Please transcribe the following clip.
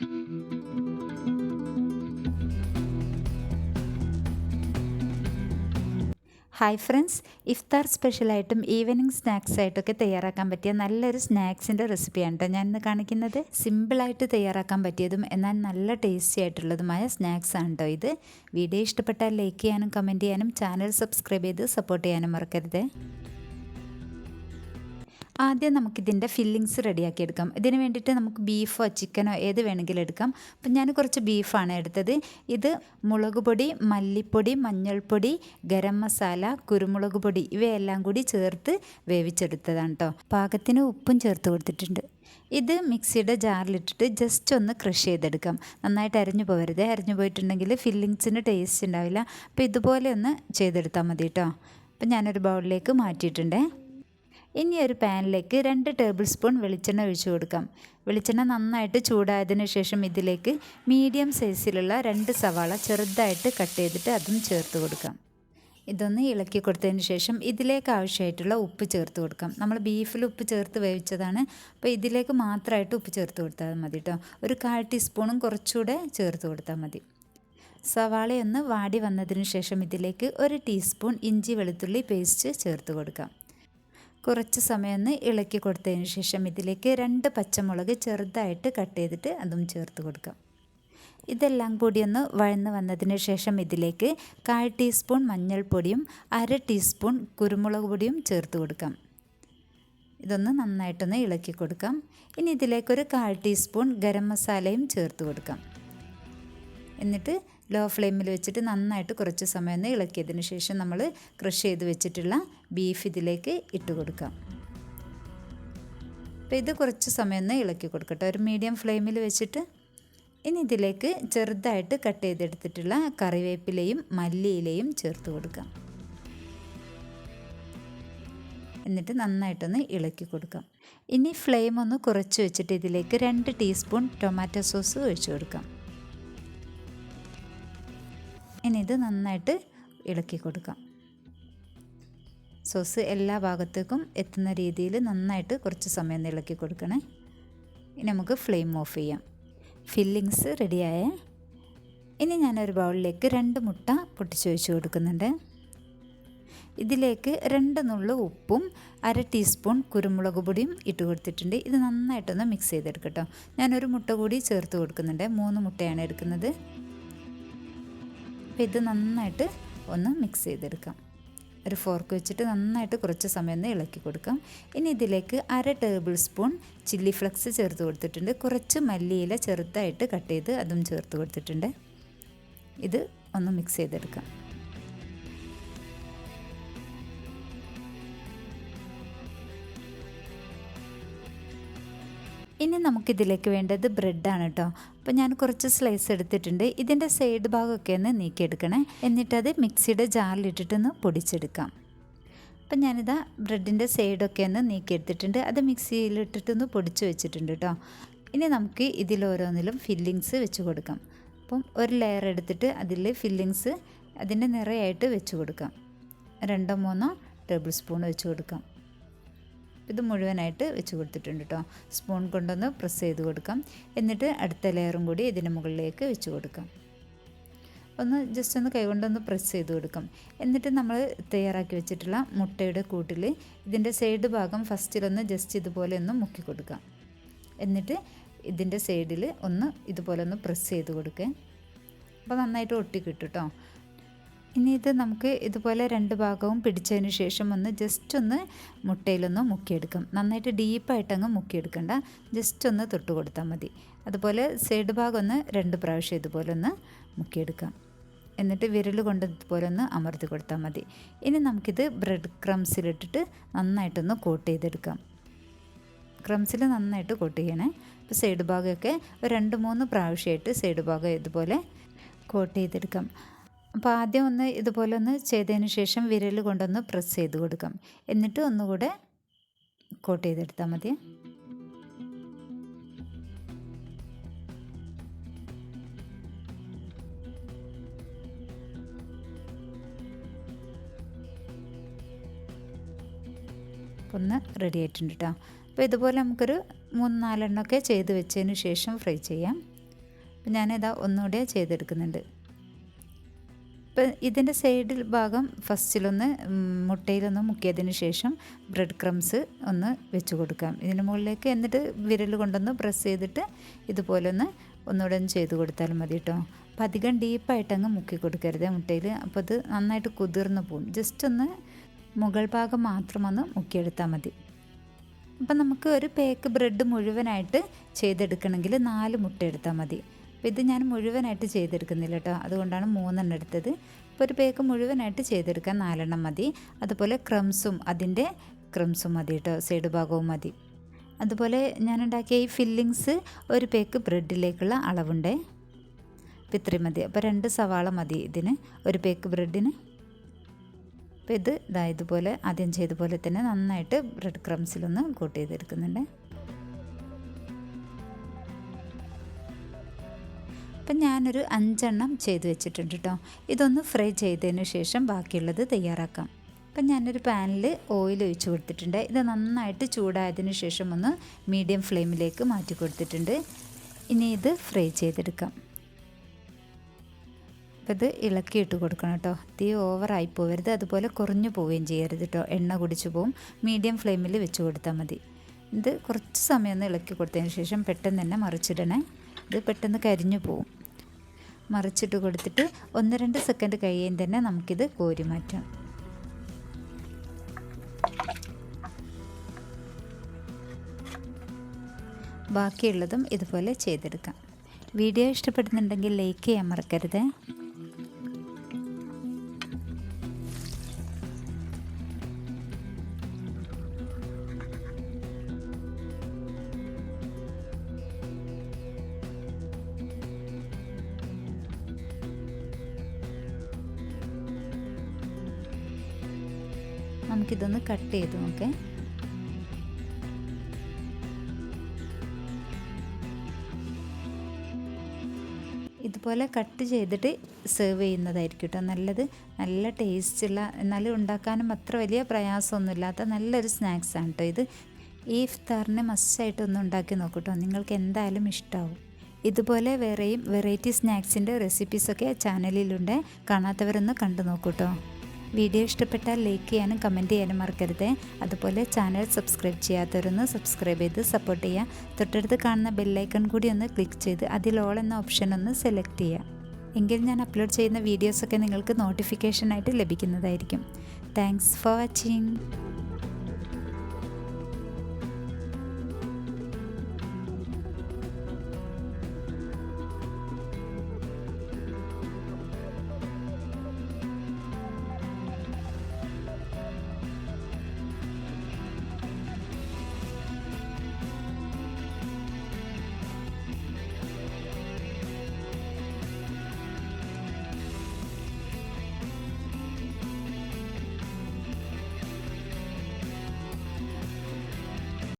Hi friends, ഇഫ്താർ സ്പെഷ്യലായിട്ടും evening snacks ആയിട്ടൊക്കെ തയ്യാറാക്കാൻ പറ്റിയ നല്ലൊരു സ്നാക്സിൻ്റെ റെസിപ്പിയാണ് കേട്ടോ ഞാൻ ഇന്ന് കാണിക്കുന്നത്. സിമ്പിളായിട്ട് തയ്യാറാക്കാൻ പറ്റിയതും എന്നാൽ നല്ല ടേസ്റ്റി ആയിട്ടുള്ളതുമായ സ്നാക്സ് ആണ് കേട്ടോ ഇത്. വീഡിയോ ഇഷ്ടപ്പെട്ടാൽ ലൈക്ക് ചെയ്യാനും കമൻറ്റ് ചെയ്യാനും ചാനൽ സബ്സ്ക്രൈബ് ചെയ്ത് സപ്പോർട്ട് ചെയ്യാനും മറക്കരുത്. ആദ്യം നമുക്കിതിൻ്റെ ഫില്ലിങ്സ് റെഡിയാക്കി എടുക്കാം. ഇതിന് വേണ്ടിയിട്ട് നമുക്ക് ബീഫോ ചിക്കനോ ഏത് വേണമെങ്കിലും എടുക്കാം. അപ്പം ഞാൻ കുറച്ച് ബീഫാണ് എടുത്തത്. ഇത് മുളക് പൊടി, മല്ലിപ്പൊടി, മഞ്ഞൾപ്പൊടി, ഗരം മസാല, കുരുമുളക് പൊടി ഇവയെല്ലാം കൂടി ചേർത്ത് വേവിച്ചെടുത്തതാണ് കേട്ടോ. പാകത്തിന് ഉപ്പും ചേർത്ത് കൊടുത്തിട്ടുണ്ട്. ഇത് മിക്സിയുടെ ജാറിലിട്ടിട്ട് ജസ്റ്റ് ഒന്ന് ക്രഷ് ചെയ്തെടുക്കാം. നന്നായിട്ട് അരിഞ്ഞു പോകരുത്. അരിഞ്ഞു പോയിട്ടുണ്ടെങ്കിൽ ഫില്ലിങ്സിന് ടേസ്റ്റ് ഉണ്ടാവില്ല. അപ്പോൾ ഇതുപോലെ ഒന്ന് ചെയ്തെടുത്താൽ മതി കേട്ടോ. അപ്പം ഞാനൊരു ബൗളിലേക്ക് മാറ്റിയിട്ടുണ്ട്. ഇനി ഒരു പാനിലേക്ക് 2 ടേബിൾ സ്പൂൺ വെളിച്ചെണ്ണ ഒഴിച്ചു കൊടുക്കാം. വെളിച്ചെണ്ണ നന്നായിട്ട് ചൂടായതിന് ശേഷം ഇതിലേക്ക് മീഡിയം സൈസിലുള്ള 2 സവാള ചെറുതായിട്ട് കട്ട് ചെയ്തിട്ട് അതും ചേർത്ത് കൊടുക്കാം. ഇതൊന്ന് ഇളക്കി കൊടുത്തതിന് ശേഷം ഇതിലേക്ക് ആവശ്യമായിട്ടുള്ള ഉപ്പ് ചേർത്ത് കൊടുക്കാം. നമ്മൾ ബീഫിൽ ഉപ്പ് ചേർത്ത് വേവിച്ചതാണ്. അപ്പോൾ ഇതിലേക്ക് മാത്രമായിട്ട് ഉപ്പ് ചേർത്ത് കൊടുത്താൽ മതി കേട്ടോ. ഒരു 1/4 ടീസ്പൂണും കുറച്ചുകൂടെ ചേർത്ത് കൊടുത്താൽ മതി. സവാളയൊന്ന് വാടി വന്നതിന് ശേഷം ഇതിലേക്ക് 1 ടീസ്പൂൺ ഇഞ്ചി വെളുത്തുള്ളി പേസ്റ്റ് ചേർത്ത് കൊടുക്കാം. കുറച്ച് സമയം ഒന്ന് ഇളക്കി കൊടുത്തതിന് ശേഷം ഇതിലേക്ക് 2 പച്ചമുളക് ചെറുതായിട്ട് കട്ട് ചെയ്തിട്ട് അതും ചേർത്ത് കൊടുക്കാം. ഇതെല്ലാം കൂടി ഒന്ന് വഴന്ന് വന്നതിന് ശേഷം ഇതിലേക്ക് 1/4 ടീസ്പൂൺ മഞ്ഞൾപ്പൊടിയും 1/2 ടീസ്പൂൺ കുരുമുളക് പൊടിയും ചേർത്ത് കൊടുക്കാം. ഇതൊന്ന് നന്നായിട്ടൊന്ന് ഇളക്കി കൊടുക്കാം. ഇനി ഇതിലേക്കൊരു 1/4 ടീസ്പൂൺ ഗരം മസാലയും ചേർത്ത് കൊടുക്കാം. എന്നിട്ട് ലോ ഫ്ലെയിമിൽ വെച്ചിട്ട് നന്നായിട്ട് കുറച്ച് സമയം ഒന്ന് ഇളക്കിയതിന് ശേഷം നമ്മൾ ക്രഷ് ചെയ്ത് വെച്ചിട്ടുള്ള ബീഫ് ഇതിലേക്ക് ഇട്ട് കൊടുക്കാം. അപ്പോൾ ഇത് കുറച്ച് സമയം ഒന്ന് ഇളക്കി കൊടുക്കട്ടെ, ഒരു മീഡിയം ഫ്ലെയിമിൽ വെച്ചിട്ട്. ഇനി ഇതിലേക്ക് ചെറുതായിട്ട് കട്ട് ചെയ്തെടുത്തിട്ടുള്ള കറിവേപ്പിലയും മല്ലിയിലയും ചേർത്ത് കൊടുക്കാം. എന്നിട്ട് നന്നായിട്ടൊന്ന് ഇളക്കി കൊടുക്കാം. ഇനി ഫ്ലെയിം ഒന്ന് കുറച്ച് വെച്ചിട്ട് ഇതിലേക്ക് 2 ടീസ്പൂൺ ടൊമാറ്റോ സോസ് ഒഴിച്ചു കൊടുക്കാം. ഇനി ഇത് നന്നായിട്ട് ഇളക്കി കൊടുക്കാം. സോസ് എല്ലാ ഭാഗത്തേക്കും എത്തുന്ന രീതിയിൽ നന്നായിട്ട് കുറച്ച് സമയം ഇളക്കി കൊടുക്കണേ. ഇനി നമുക്ക് ഫ്ലെയിം ഓഫ് ചെയ്യാം. ഫില്ലിങ്സ് റെഡിയായ ഇനി ഞാനൊരു ബൗളിലേക്ക് 2 മുട്ട പൊട്ടിച്ച് ഒഴിച്ച് കൊടുക്കുന്നുണ്ട്. ഇതിലേക്ക് 2 നുള്ളു ഉപ്പും 1/2 ടീസ്പൂൺ കുരുമുളക് പൊടിയും ഇട്ട് കൊടുത്തിട്ടുണ്ട്. ഇത് നന്നായിട്ടൊന്ന് മിക്സ് ചെയ്തെടുക്കട്ടോ. ഞാനൊരു മുട്ട കൂടി ചേർത്ത് കൊടുക്കുന്നുണ്ട്. 3 മുട്ടയാണ് എടുക്കുന്നത്. അപ്പോൾ ഇത് നന്നായിട്ട് ഒന്ന് മിക്സ് ചെയ്തെടുക്കാം. ഒരു ഫോർക്ക് വെച്ചിട്ട് നന്നായിട്ട് കുറച്ച് സമയം ഒന്ന് ഇളക്കി കൊടുക്കാം. ഇനി ഇതിലേക്ക് 1/2 ടേബിൾ സ്പൂൺ ചില്ലി ഫ്ലെക്സ് ചേർത്ത് കൊടുത്തിട്ടുണ്ട്. കുറച്ച് മല്ലിയില ചെറുതായിട്ട് കട്ട് ചെയ്ത് അതും ചേർത്ത് കൊടുത്തിട്ടുണ്ട്. ഇത് ഒന്ന് മിക്സ് ചെയ്തെടുക്കാം. ഇനി നമുക്കിതിലേക്ക് വേണ്ടത് ബ്രെഡാണ് കേട്ടോ. അപ്പോൾ ഞാൻ കുറച്ച് സ്ലൈസ് എടുത്തിട്ടുണ്ട്. ഇതിൻ്റെ സൈഡ് ഭാഗമൊക്കെ ഒന്ന് നീക്കിയെടുക്കണേ. എന്നിട്ടത് മിക്സിയുടെ ജാറിലിട്ടിട്ടൊന്ന് പൊടിച്ചെടുക്കാം. അപ്പം ഞാനിതാ ബ്രെഡിൻ്റെ സൈഡൊക്കെ ഒന്ന് നീക്കിയെടുത്തിട്ടുണ്ട്. അത് മിക്സിയിലിട്ടിട്ടൊന്ന് പൊടിച്ച് വെച്ചിട്ടുണ്ട് കേട്ടോ. ഇനി നമുക്ക് ഇതിലോരോന്നിലും ഫില്ലിങ്സ് വെച്ച് കൊടുക്കാം. അപ്പം ഒരു ലെയർ എടുത്തിട്ട് അതിൽ ഫില്ലിങ്സ് അതിൻ്റെ നിറയായിട്ട് വെച്ച് കൊടുക്കാം. 2-3 ടേബിൾ സ്പൂൺ വെച്ച് കൊടുക്കാം. ഇത് മുഴുവനായിട്ട് വെച്ച് കൊടുത്തിട്ടുണ്ട് കേട്ടോ. സ്പൂൺ കൊണ്ടൊന്ന് പ്രസ് ചെയ്ത് കൊടുക്കാം. എന്നിട്ട് അടുത്ത ലെയറും കൂടി ഇതിന് മുകളിലേക്ക് വെച്ച് കൊടുക്കാം. ജസ്റ്റ് ഒന്ന് കൈകൊണ്ടൊന്ന് പ്രസ് ചെയ്ത് കൊടുക്കാം. എന്നിട്ട് നമ്മൾ തയ്യാറാക്കി വെച്ചിട്ടുള്ള മുട്ടയുടെ കൂട്ടിൽ ഇതിൻ്റെ സൈഡ് ഭാഗം ഫസ്റ്റിലൊന്ന് ജസ്റ്റ് ഇതുപോലെ ഒന്ന് മുക്കി കൊടുക്കാം. എന്നിട്ട് ഇതിൻ്റെ സൈഡിൽ ഒന്ന് ഇതുപോലെ ഒന്ന് പ്രസ് ചെയ്ത് കൊടുക്കുക. അപ്പോൾ നന്നായിട്ട് ഒട്ടി കിട്ടും കേട്ടോ. ഇനി ഇത് നമുക്ക് ഇതുപോലെ 2 ഭാഗവും പിടിച്ചതിന് ശേഷം ഒന്ന് ജസ്റ്റ് ഒന്ന് മുട്ടയിലൊന്ന് മുക്കിയെടുക്കാം. നന്നായിട്ട് ഡീപ്പായിട്ടങ്ങ് മുക്കിയെടുക്കണ്ട, ജസ്റ്റ് ഒന്ന് തൊട്ട് കൊടുത്താൽ മതി. അതുപോലെ സൈഡ് ഭാഗം ഒന്ന് 2 പ്രാവശ്യം ഇതുപോലെ ഒന്ന് മുക്കിയെടുക്കാം. എന്നിട്ട് വിരൽ കൊണ്ട് ഇതുപോലെ ഒന്ന് അമർത്തി കൊടുത്താൽ മതി. ഇനി നമുക്കിത് ബ്രെഡ് ക്രംസിലിട്ടിട്ട് നന്നായിട്ടൊന്ന് കോട്ട് ചെയ്തെടുക്കാം. ക്രംസിൽ നന്നായിട്ട് കോട്ട് ചെയ്യണേ. അപ്പോൾ സൈഡ് ഭാഗമൊക്കെ ഒരു 2-3 പ്രാവശ്യമായിട്ട് സൈഡ് ഭാഗം ഇതുപോലെ കോട്ട് ചെയ്തെടുക്കാം. അപ്പോൾ ആദ്യം ഒന്ന് ഇതുപോലെ ഒന്ന് ചെയ്തതിന് ശേഷം വിരൽ കൊണ്ടൊന്ന് പ്രസ് ചെയ്ത് കൊടുക്കാം. എന്നിട്ട് ഒന്നുകൂടെ കോട്ട് ചെയ്തെടുത്താൽ മതി. ഒന്ന് റെഡി ആയിട്ടുണ്ട് കേട്ടോ. അപ്പോൾ ഇതുപോലെ നമുക്കൊരു 3-4 എണ്ണമൊക്കെ ചെയ്ത് വെച്ചതിന് ശേഷം ഫ്രൈ ചെയ്യാം. ഞാനിതാ ഒന്നുകൂടെ ചെയ്തെടുക്കുന്നുണ്ട്. ഇപ്പം ഇതിൻ്റെ സൈഡിൽ ഭാഗം ഫസ്റ്റിലൊന്ന് മുട്ടയിലൊന്ന് മുക്കിയതിന് ശേഷം ബ്രെഡ് ക്രംസ് ഒന്ന് വെച്ച് കൊടുക്കാം ഇതിന് മുകളിലേക്ക്. എന്നിട്ട് വിരൽ കൊണ്ടൊന്ന് പ്രസ് ചെയ്തിട്ട് ഇതുപോലെ ഒന്നുകൂടെ ചെയ്ത് കൊടുത്താൽ മതി കേട്ടോ. അപ്പം അധികം ഡീപ്പായിട്ടങ്ങ് മുക്കി കൊടുക്കരുത് മുട്ടയിൽ, അപ്പോൾ അത് നന്നായിട്ട് കുതിർന്ന് പോകും. ജസ്റ്റ് ഒന്ന് മുകൾ ഭാഗം മാത്രം ഒന്ന് മുക്കിയെടുത്താൽ മതി. അപ്പം നമുക്ക് ഒരു പേക്ക് ബ്രെഡ് മുഴുവനായിട്ട് ചെയ്തെടുക്കണമെങ്കിൽ 4 മുട്ട എടുത്താൽ മതി. അപ്പോൾ ഇത് ഞാൻ മുഴുവനായിട്ട് ചെയ്തെടുക്കുന്നില്ല കേട്ടോ, അതുകൊണ്ടാണ് 3 എണ്ണം എടുത്തത്. ഇപ്പോൾ ഒരു പേക്ക് മുഴുവനായിട്ട് ചെയ്തെടുക്കാൻ 4 എണ്ണം മതി. അതുപോലെ ക്രംസും അതിൻ്റെ ക്രംസും മതി കേട്ടോ, സൈഡ് ഭാഗവും മതി. അതുപോലെ ഞാൻ ഉണ്ടാക്കിയ ഈ ഫില്ലിങ്സ് ഒരു പേക്ക് ബ്രെഡിലേക്കുള്ള അളവുണ്ട്. അപ്പോൾ ഇത്രയും മതി. അപ്പോൾ 2 സവാള മതി ഇതിന്, ഒരു പേക്ക് ബ്രെഡിന്. അപ്പോൾ ഇത് ഇതുപോലെ ആദ്യം ചെയ്ത പോലെ തന്നെ നന്നായിട്ട് ബ്രെഡ് ക്രംസിലൊന്ന് കോട്ട് ചെയ്തെടുക്കുന്നുണ്ട്. അപ്പം ഞാനൊരു 5 എണ്ണം ചെയ്ത് വെച്ചിട്ടുണ്ട് കേട്ടോ. ഇതൊന്ന് ഫ്രൈ ചെയ്തതിന് ശേഷം ബാക്കിയുള്ളത് തയ്യാറാക്കാം. അപ്പം ഞാനൊരു പാനിൽ ഓയിൽ ഒഴിച്ച് കൊടുത്തിട്ടുണ്ട്. ഇത് നന്നായിട്ട് ചൂടായതിന് ശേഷം ഒന്ന് മീഡിയം ഫ്ലെയിമിലേക്ക് മാറ്റി കൊടുത്തിട്ടുണ്ട്. ഇനി ഇത് ഫ്രൈ ചെയ്തെടുക്കാം. അപ്പോൾ ഇത് ഇളക്കിയിട്ട് കൊടുക്കണം കേട്ടോ. തീ ഓവറായി പോകരുത്, അതുപോലെ കുറഞ്ഞു പോവുകയും ചെയ്യരുത് കേട്ടോ, എണ്ണ കുടിച്ചു പോവും. മീഡിയം ഫ്ലെയിമിൽ വെച്ച് കൊടുത്താൽ മതി. ഇത് കുറച്ച് സമയം ഒന്ന് ഇളക്കി കൊടുത്തതിന് ശേഷം പെട്ടെന്ന് തന്നെ മറിച്ചിടണേ, ഇത് പെട്ടെന്ന് കരിഞ്ഞു പോവും. മറിച്ചിട്ട് കൊടുത്തിട്ട് 1-2 സെക്കൻഡ് കഴിയുമ്പോൾ തന്നെ നമുക്കിത് കോരി മാറ്റാം. ബാക്കിയുള്ളതും ഇതുപോലെ ചെയ്തെടുക്കാം. വീഡിയോ ഇഷ്ടപ്പെടുന്നുണ്ടെങ്കിൽ ലൈക്ക് ചെയ്യാൻ മറക്കരുത്. നമുക്കിതൊന്ന് കട്ട് ചെയ്ത് നോക്കാം. ഇതുപോലെ കട്ട് ചെയ്തിട്ട് സെർവ് ചെയ്യുന്നതായിരിക്കും കേട്ടോ നല്ലത്. നല്ല ടേസ്റ്റുള്ള, എന്നാലും ഉണ്ടാക്കാനും അത്ര വലിയ പ്രയാസമൊന്നുമില്ലാത്ത നല്ലൊരു സ്നാക്സാണ് കേട്ടോ ഇത്. ഈ ഇഫ്താറിന് മസ്റ്റായിട്ടൊന്ന് ഉണ്ടാക്കി നോക്കൂ കേട്ടോ, നിങ്ങൾക്ക് എന്തായാലും ഇഷ്ടമാവും. ഇതുപോലെ വേറെയും വെറൈറ്റി സ്നാക്സിൻ്റെ റെസിപ്പീസൊക്കെ ചാനലിലുണ്ട്, കാണാത്തവരൊന്ന് കണ്ടു നോക്കൂ കേട്ടോ. വീഡിയോ ഇഷ്ടപ്പെട്ടാൽ ലൈക്ക് ചെയ്യാനും കമൻറ്റ് ചെയ്യാനും മറക്കരുത്. അതുപോലെ ചാനൽ സബ്സ്ക്രൈബ് ചെയ്യാത്തവരൊന്ന് സബ്സ്ക്രൈബ് ചെയ്ത് സപ്പോർട്ട് ചെയ്യുക. തൊട്ടടുത്ത് കാണുന്ന ബെല്ലൈക്കൺ കൂടി ഒന്ന് ക്ലിക്ക് ചെയ്ത് അതിൽ ഓൾ എന്ന ഓപ്ഷൻ ഒന്ന് സെലക്ട് ചെയ്യുക. എങ്കിൽ ഞാൻ അപ്ലോഡ് ചെയ്യുന്ന വീഡിയോസൊക്കെ നിങ്ങൾക്ക് നോട്ടിഫിക്കേഷനായിട്ട് ലഭിക്കുന്നതായിരിക്കും. Thanks for watching.